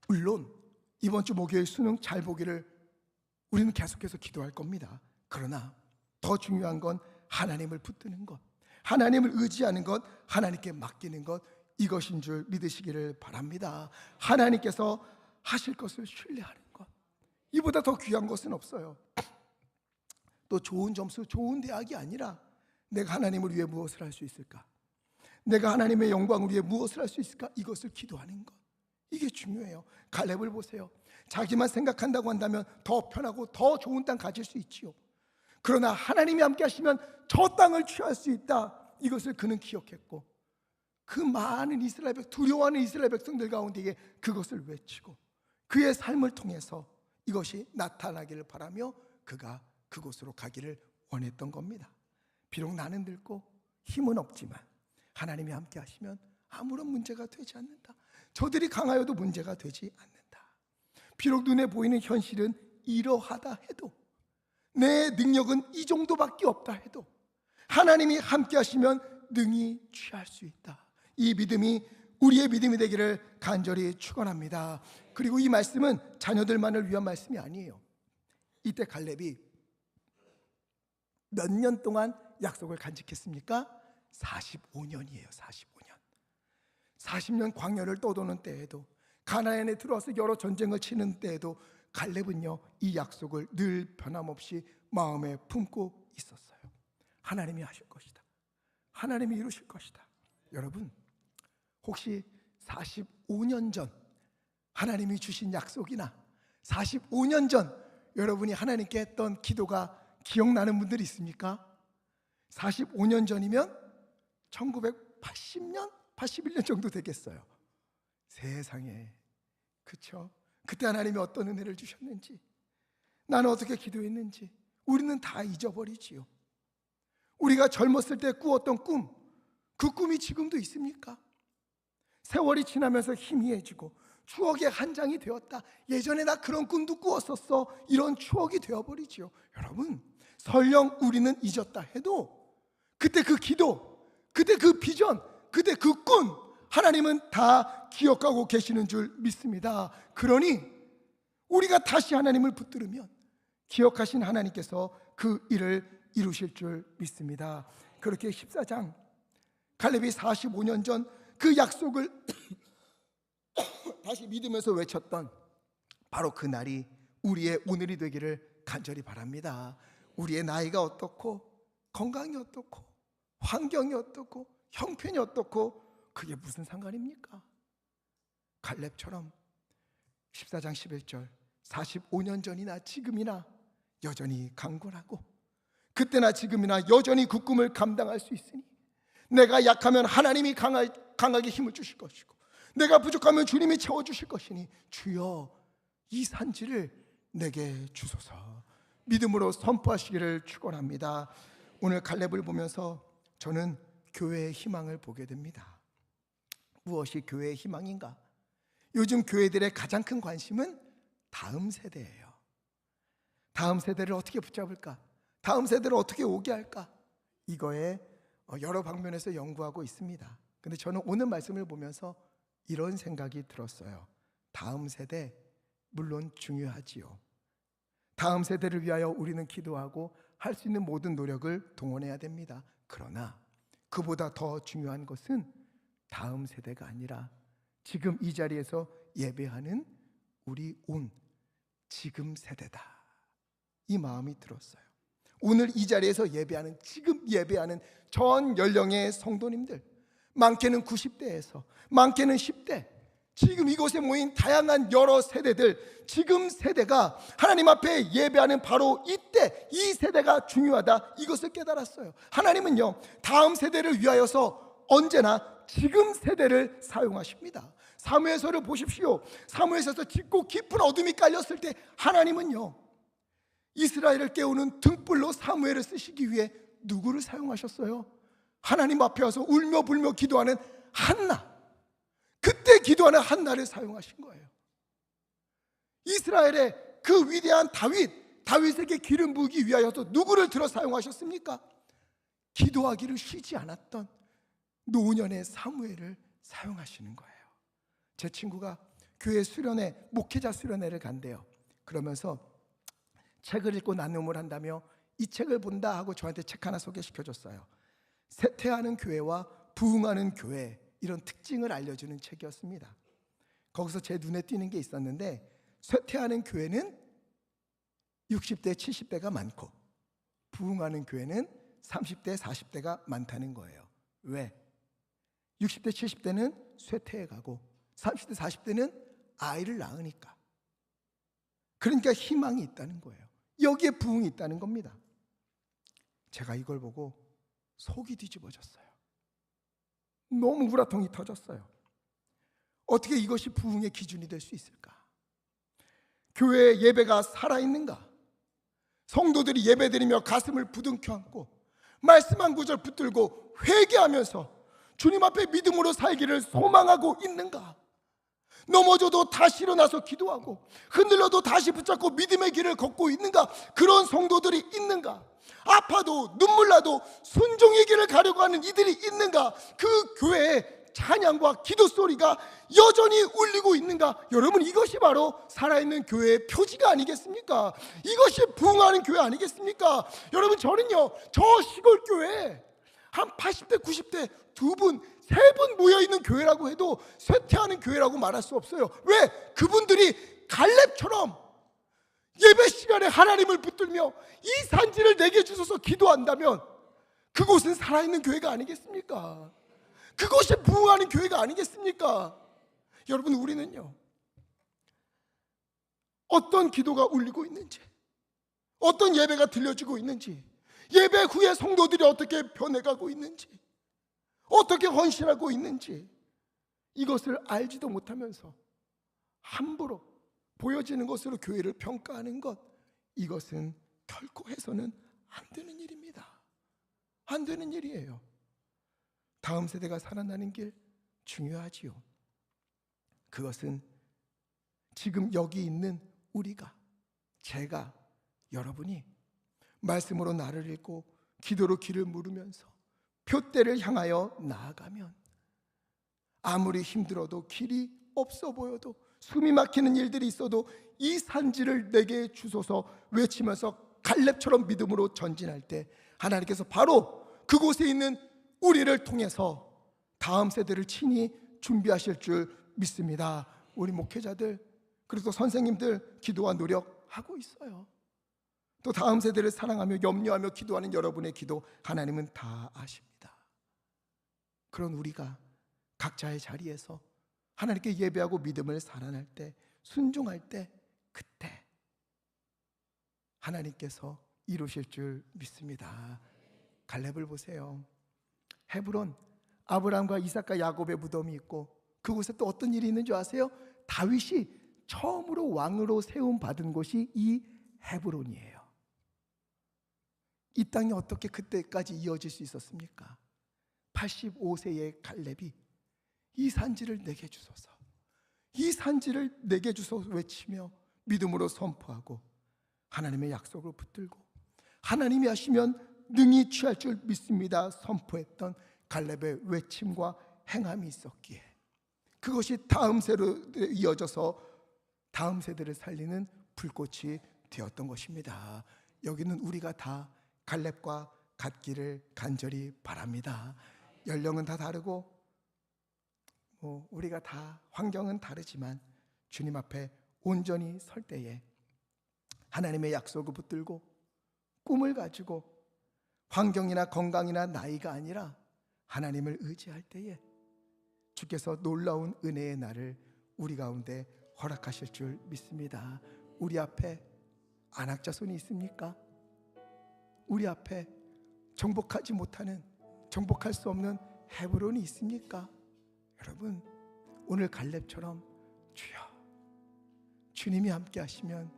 물론 이번 주 목요일 수능 잘 보기를 우리는 계속해서 기도할 겁니다. 그러나 더 중요한 건 하나님을 붙드는 것, 하나님을 의지하는 것, 하나님께 맡기는 것, 이것인 줄 믿으시기를 바랍니다. 하나님께서 하실 것을 신뢰하는 것, 이보다 더 귀한 것은 없어요. 또 좋은 점수, 좋은 대학이 아니라 내가 하나님을 위해 무엇을 할 수 있을까? 내가 하나님의 영광을 위해 무엇을 할 수 있을까? 이것을 기도하는 것, 이게 중요해요. 갈렙을 보세요. 자기만 생각한다고 한다면 더 편하고 더 좋은 땅 가질 수 있지요. 그러나 하나님이 함께 하시면 저 땅을 취할 수 있다, 이것을 그는 기억했고, 그 많은 이스라엘 두려워하는 이스라엘 백성들 가운데에 그것을 외치고 그의 삶을 통해서 이것이 나타나기를 바라며 그가 그곳으로 가기를 원했던 겁니다. 비록 나는 늙고 힘은 없지만 하나님이 함께 하시면 아무런 문제가 되지 않는다. 저들이 강하여도 문제가 되지 않는다. 비록 눈에 보이는 현실은 이러하다 해도, 내 능력은 이 정도밖에 없다 해도 하나님이 함께 하시면 능히 취할 수 있다. 이 믿음이 우리의 믿음이 되기를 간절히 축원합니다. 그리고 이 말씀은 자녀들만을 위한 말씀이 아니에요. 이때 갈렙이 몇 년 동안 약속을 간직했습니까? 45년이에요. 45년. 40년 광야를 떠도는 때에도, 가나안에 들어와서 여러 전쟁을 치는 때에도 갈렙은요, 이 약속을 늘 변함없이 마음에 품고 있었어요. 하나님이 하실 것이다, 하나님이 이루실 것이다. 여러분, 혹시 45년 전 하나님이 주신 약속이나 45년 전 여러분이 하나님께 했던 기도가 기억나는 분들이 있습니까? 45년 전이면 1980년, 81년 정도 되겠어요. 세상에, 그렇죠? 그때 하나님이 어떤 은혜를 주셨는지, 나는 어떻게 기도했는지 우리는 다 잊어버리지요. 우리가 젊었을 때 꾸었던 꿈, 그 꿈이 지금도 있습니까? 세월이 지나면서 희미해지고 추억의 한 장이 되었다. 예전에 나 그런 꿈도 꾸었었어. 이런 추억이 되어버리지요. 여러분, 설령 우리는 잊었다 해도 그때 그 기도, 그때 그 비전, 그때 그 꿈, 하나님은 다 기억하고 계시는 줄 믿습니다. 그러니 우리가 다시 하나님을 붙들으면 기억하신 하나님께서 그 일을 이루실 줄 믿습니다. 그렇게 14장 갈렙이 45년 전 그 약속을 다시 믿으면서 외쳤던 바로 그 날이 우리의 오늘이 되기를 간절히 바랍니다. 우리의 나이가 어떻고 건강이 어떻고 환경이 어떻고 형편이 어떻고 그게 무슨 상관입니까? 갈렙처럼 14장 11절 45년 전이나 지금이나 여전히 강건하고 그때나 지금이나 여전히 그 꿈을 감당할 수 있으니 내가 약하면 하나님이 강하게 힘을 주실 것이고 내가 부족하면 주님이 채워주실 것이니 주여 이 산지를 내게 주소서. 믿음으로 선포하시기를 축원합니다. 오늘 갈렙을 보면서 저는 교회의 희망을 보게 됩니다. 무엇이 교회의 희망인가? 요즘 교회들의 가장 큰 관심은 다음 세대예요. 다음 세대를 어떻게 붙잡을까? 다음 세대를 어떻게 오게 할까? 이거에 여러 방면에서 연구하고 있습니다. 근데 저는 오늘 말씀을 보면서 이런 생각이 들었어요. 다음 세대 물론 중요하지요. 다음 세대를 위하여 우리는 기도하고 할 수 있는 모든 노력을 동원해야 됩니다. 그러나 그보다 더 중요한 것은 다음 세대가 아니라 지금 이 자리에서 예배하는 우리 온 지금 세대다. 이 마음이 들었어요. 오늘 이 자리에서 예배하는, 지금 예배하는 전 연령의 성도님들, 많게는 90대에서 많게는 10대, 지금 이곳에 모인 다양한 여러 세대들, 지금 세대가 하나님 앞에 예배하는 바로 이때, 이 세대가 중요하다, 이것을 깨달았어요. 하나님은요, 다음 세대를 위하여서 언제나 지금 세대를 사용하십니다. 사무엘서를 보십시오. 사무엘서에서 짙고 깊은 어둠이 깔렸을 때 하나님은요, 이스라엘을 깨우는 등불로 사무엘을 쓰시기 위해 누구를 사용하셨어요? 하나님 앞에 와서 울며 불며 기도하는 한나, 그때 기도하는 한나를 사용하신 거예요. 이스라엘의 그 위대한 다윗에게 기름 부기 위하여서 누구를 들어 사용하셨습니까? 기도하기를 쉬지 않았던 노년의 사무엘을 사용하시는 거예요. 제 친구가 교회 수련회, 목회자 수련회를 간대요. 그러면서 책을 읽고 나눔을 한다며 이 책을 본다 하고 저한테 책 하나 소개시켜줬어요. 쇠퇴하는 교회와 부흥하는 교회, 이런 특징을 알려주는 책이었습니다. 거기서 제 눈에 띄는 게 있었는데, 쇠퇴하는 교회는 60대 70대가 많고 부흥하는 교회는 30대 40대가 많다는 거예요. 왜? 60대 70대는 쇠퇴해 가고 30대 40대는 아이를 낳으니까. 그러니까 희망이 있다는 거예요. 여기에 부흥이 있다는 겁니다. 제가 이걸 보고 속이 뒤집어졌어요. 너무 우라통이 터졌어요. 어떻게 이것이 부흥의 기준이 될 수 있을까? 교회의 예배가 살아있는가? 성도들이 예배드리며 가슴을 부둥켜 안고 말씀 한 구절 붙들고 회개하면서 주님 앞에 믿음으로 살기를 소망하고 있는가? 넘어져도 다시 일어나서 기도하고 흔들려도 다시 붙잡고 믿음의 길을 걷고 있는가? 그런 성도들이 있는가? 아파도 눈물 나도 순종의 길을 가려고 하는 이들이 있는가? 그 교회에 찬양과 기도 소리가 여전히 울리고 있는가? 여러분, 이것이 바로 살아있는 교회의 표지가 아니겠습니까? 이것이 부흥하는 교회 아니겠습니까? 여러분, 저는요, 저 시골 교회에 한 80대 90대 두 분, 세 분 모여있는 교회라고 해도 쇠퇴하는 교회라고 말할 수 없어요. 왜? 그분들이 갈렙처럼 예배 시간에 하나님을 붙들며 이 산지를 내게 주소서 기도한다면 그곳은 살아있는 교회가 아니겠습니까? 그것이 부흥하는 교회가 아니겠습니까? 여러분, 우리는요, 어떤 기도가 울리고 있는지, 어떤 예배가 들려지고 있는지, 예배 후에 성도들이 어떻게 변해가고 있는지, 어떻게 헌신하고 있는지, 이것을 알지도 못하면서 함부로 보여지는 것으로 교회를 평가하는 것, 이것은 결코 해서는 안 되는 일입니다. 안 되는 일이에요. 다음 세대가 살아나는 길 중요하지요. 그것은 지금 여기 있는 우리가, 제가, 여러분이 말씀으로 나를 읽고 기도로 길을 물으면서 표대를 향하여 나아가면 아무리 힘들어도 길이 없어 보여도 숨이 막히는 일들이 있어도 이 산지를 내게 주소서 외치면서 갈렙처럼 믿음으로 전진할 때 하나님께서 바로 그곳에 있는 우리를 통해서 다음 세대를 친히 준비하실 줄 믿습니다. 우리 목회자들 그리고 선생님들 기도와 노력하고 있어요. 또 다음 세대를 사랑하며 염려하며 기도하는 여러분의 기도 하나님은 다 아십니다. 그런 우리가 각자의 자리에서 하나님께 예배하고 믿음을 살아날 때, 순종할 때, 그때 하나님께서 이루실 줄 믿습니다. 갈렙을 보세요. 헤브론, 아브라함과 이삭과 야곱의 무덤이 있고 그곳에 또 어떤 일이 있는 줄 아세요? 다윗이 처음으로 왕으로 세움 받은 곳이 이 헤브론이에요. 이 땅이 어떻게 그때까지 이어질 수 있었습니까? 85세의 갈렙이 이 산지를 내게 주소서, 이 산지를 내게 주소서 외치며 믿음으로 선포하고 하나님의 약속을 붙들고 하나님이 하시면 능히 취할 줄 믿습니다 선포했던 갈렙의 외침과 행함이 있었기에 그것이 다음 세대로 이어져서 다음 세대를 살리는 불꽃이 되었던 것입니다. 여기는 우리가 다 갈렙과 같기를 간절히 바랍니다. 연령은 다 다르고 우리가 다 환경은 다르지만 주님 앞에 온전히 설 때에 하나님의 약속을 붙들고 꿈을 가지고 환경이나 건강이나 나이가 아니라 하나님을 의지할 때에 주께서 놀라운 은혜의 날을 우리 가운데 허락하실 줄 믿습니다. 우리 앞에 안악자손이 있습니까? 우리 앞에 정복하지 못하는, 정복할 수 없는 헤브론이 있습니까? 여러분, 오늘 갈렙처럼 주여, 주님이 함께 하시면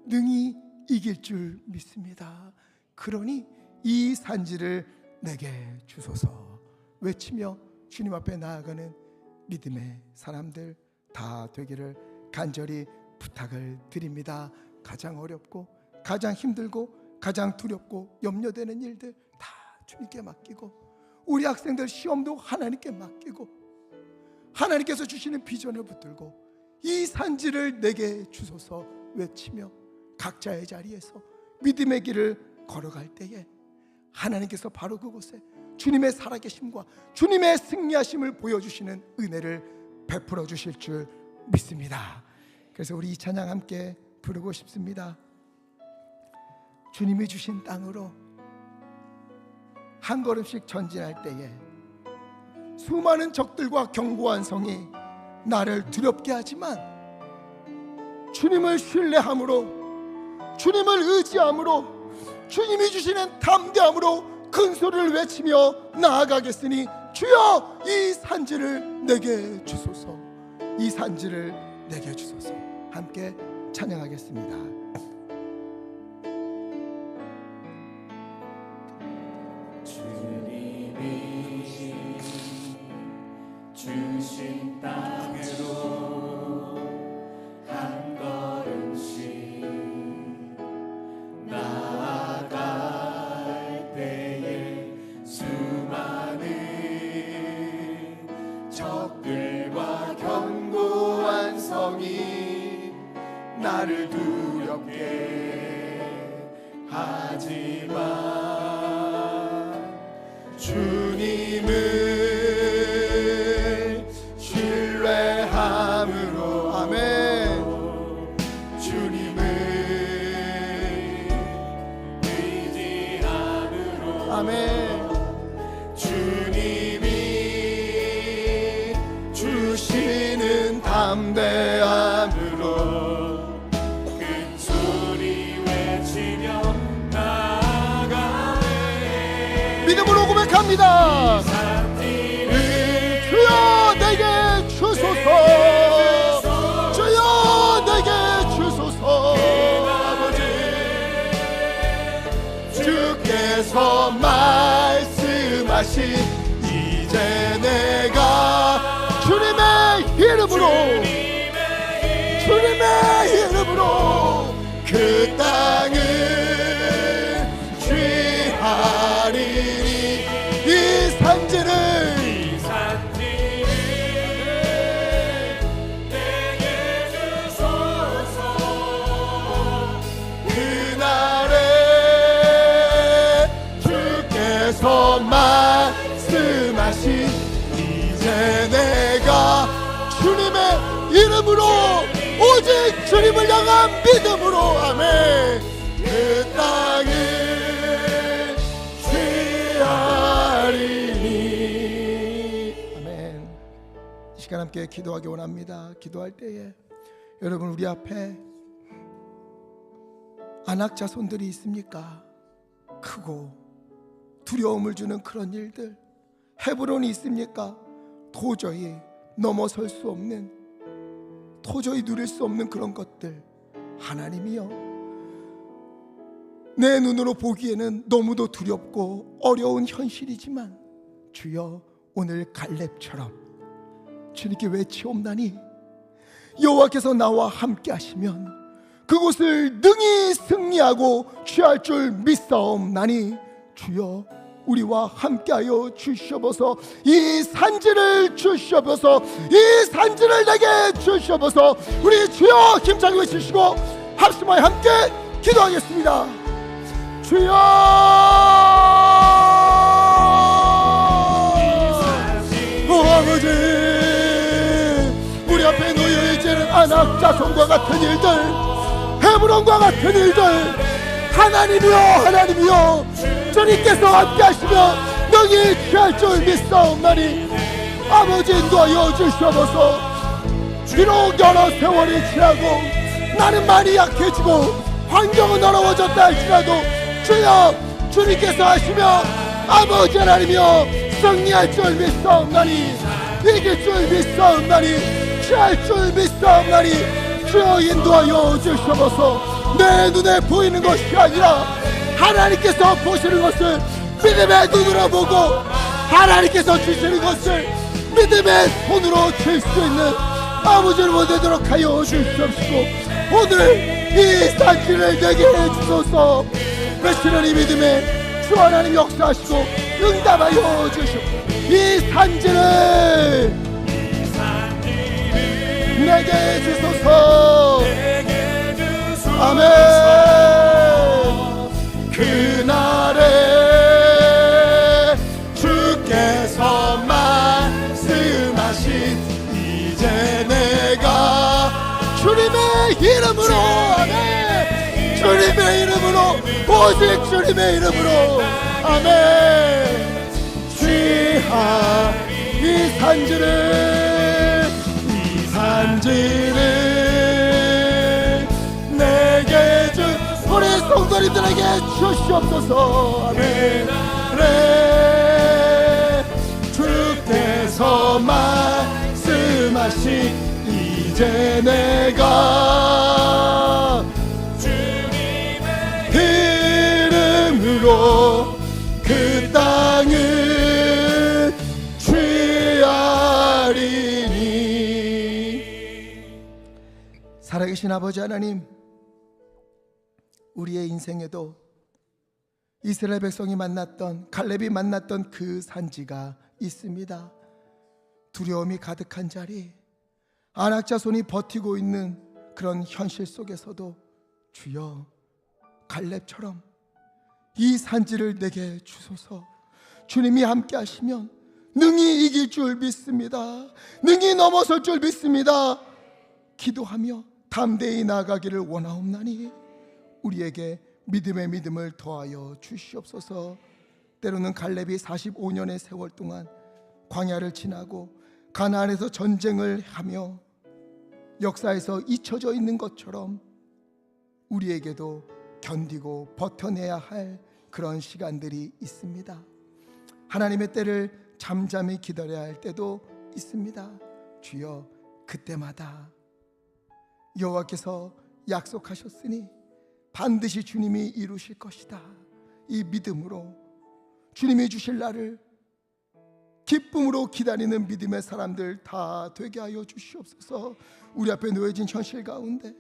능히 이길 줄 믿습니다. 그러니 이 산지를 내게 주소서 외치며 주님 앞에 나아가는 믿음의 사람들 다 되기를 간절히 부탁을 드립니다. 가장 어렵고 가장 힘들고 가장 두렵고 염려되는 일들 다 주님께 맡기고 우리 학생들 시험도 하나님께 맡기고 하나님께서 주시는 비전을 붙들고 이 산지를 내게 주소서 외치며 각자의 자리에서 믿음의 길을 걸어갈 때에 하나님께서 바로 그곳에 주님의 살아계심과 주님의 승리하심을 보여주시는 은혜를 베풀어 주실 줄 믿습니다. 그래서 우리 이 찬양 함께 부르고 싶습니다. 주님이 주신 땅으로 한 걸음씩 전진할 때에 수많은 적들과 견고한 성이 나를 두렵게 하지만 주님을 신뢰함으로, 주님을 의지함으로, 주님이 주시는 담대함으로 큰 소리를 외치며 나아가겠으니 주여 이 산지를 내게 주소서, 이 산지를 내게 주소서. 함께 찬양하겠습니다. 주신 땅으로 한 걸음씩 나아갈 때에 수많은 적들과 견고한 성이 나를 두렵게 하지만 주님은 신뢰함으로, 아멘. 주님을 의지함으로, 아멘. 주님이 주시는 담대함으로 큰 소리 외치며 나아가네. 믿음으로 고백합니다. 주여 내게 주소서, 주여 내게 주소서. 이제 내가 주님의 이름으로 그 땅을 취하리니 이 산지를 내게 주소서. 그날에 주께서 말씀하신 이제 내가 주님의 이름으로 오직 주님을 향한 믿음으로 아멘 그 땅을 취하리니 아멘. 이 시간 함께 기도하기 원합니다. 기도할 때에 여러분 우리 앞에 안악자손들이 있습니까? 크고 두려움을 주는 그런 일들 헤브론이 있습니까? 도저히 넘어설 수 없는 도저히 누릴 수 없는 그런 것들 하나님이여 내 눈으로 보기에는 너무도 두렵고 어려운 현실이지만 주여 오늘 갈렙처럼 주님께 외치옵나니 여호와께서 나와 함께 하시면 그곳을 능히 승리하고 취할 줄 믿사옵나니 주여 우리와 함께하여 주시옵소서. 이 산지를 주시옵소서. 이 산지를 내게 주시옵소서. 우리 주여 힘차게 외치시고 합심하여 함께 기도하겠습니다. 주여 아버지 우리 앞에 놓여있는 안악자손과 같은 일들 헤브론과 같은 일들 하나님이여 주님께서 함께 하시며 능히 취할 줄 믿사옵나니 아버지 인도하여 주시옵소서. 비록 여러 세월이 지나고 나는 많이 약해지고 환경은 어려워졌다 할지라도 주여 주님께서 하시며 아버지 하나님이여 승리할 줄 믿사옵나니 이길 줄 믿사옵나니 취할 줄 믿사옵나니 주여 인도하여 주시옵소서. 내 눈에 보이는 것이 아니라 하나님께서 보시는 것을 믿음의 눈으로 보고 하나님께서 주시는 것을 믿음의 손으로 칠 수 있는 아버지를 보내도록 하여 주시옵시고 오늘 이 산지를 내게 주소서. 외치는 이 믿음에 주 하나님 역사하시고 응답하여 주시옵소서. 이 산지를 내게 주소서. 아멘. 그날에 주께서 말씀하신 이제 내가 주님의 이름으로 아멘 주님의 이름으로 오직 주님의 이름으로 아멘 취하 이 산지를 내게 주 우리 성도님들에게 주시옵소서. 아멘. 주께서 말씀하신 이제 내가 주님의 이름으로 그 땅을 취하리니. 살아계신 아버지 하나님, 우리의 인생에도 이스라엘 백성이 만났던 갈렙이 만났던 그 산지가 있습니다. 두려움이 가득한 자리, 안악자손이 버티고 있는 그런 현실 속에서도 주여 갈렙처럼 이 산지를 내게 주소서. 주님이 함께 하시면 능히 이길 줄 믿습니다. 능히 넘어설 줄 믿습니다. 기도하며 담대히 나아가기를 원하옵나니 우리에게 믿음의 믿음을 더하여 주시옵소서. 때로는 갈렙이 45년의 세월 동안 광야를 지나고 가나안에서 전쟁을 하며 역사에서 잊혀져 있는 것처럼 우리에게도 견디고 버텨내야 할 그런 시간들이 있습니다. 하나님의 때를 잠잠히 기다려야 할 때도 있습니다. 주여, 그때마다 여호와께서 약속하셨으니 반드시 주님이 이루실 것이다. 이 믿음으로 주님이 주실 날을 기쁨으로 기다리는 믿음의 사람들 다 되게 하여 주시옵소서. 우리 앞에 놓여진 현실 가운데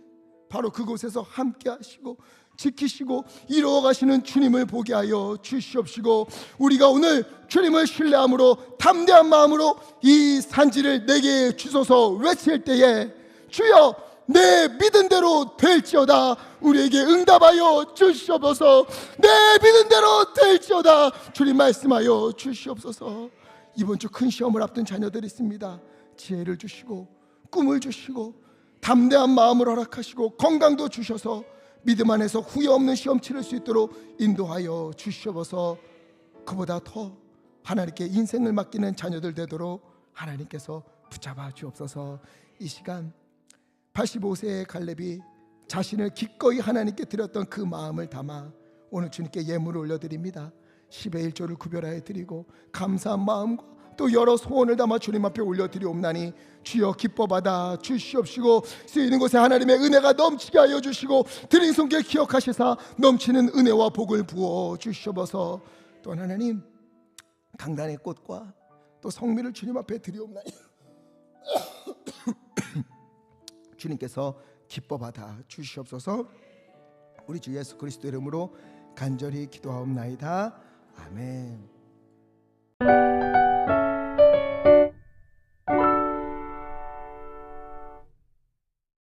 바로 그곳에서 함께 하시고 지키시고 이루어가시는 주님을 보게 하여 주시옵시고, 우리가 오늘 주님을 신뢰함으로 담대한 마음으로 이 산지를 내게 주소서 외칠 때에 주여 내 믿은 대로 될지어다 우리에게 응답하여 주시옵소서. 내 믿은 대로 될지어다 주님 말씀하여 주시옵소서. 이번 주 큰 시험을 앞둔 자녀들이 있습니다. 지혜를 주시고 꿈을 주시고 담대한 마음을 허락하시고 건강도 주셔서 믿음 안에서 후회 없는 시험 치를 수 있도록 인도하여 주시옵소서. 그보다 더 하나님께 인생을 맡기는 자녀들 되도록 하나님께서 붙잡아 주옵소서. 이 시간 85세의 갈렙이 자신을 기꺼이 하나님께 드렸던 그 마음을 담아 오늘 주님께 예물을 올려드립니다. 10의 1조를 구별하여 드리고 감사한 마음과 또 여러 소원을 담아 주님 앞에 올려드리옵나니 주여 기뻐 받아 주시옵시고, 쓰이는 곳에 하나님의 은혜가 넘치게 하여 주시고 드린 손길 기억하시사 넘치는 은혜와 복을 부어 주시옵소서. 또 하나님 강단의 꽃과 또 성미를 주님 앞에 드리옵나니 주님께서 기뻐 받아 주시옵소서. 우리 주 예수 그리스도 이름으로 간절히 기도하옵나이다. 아멘.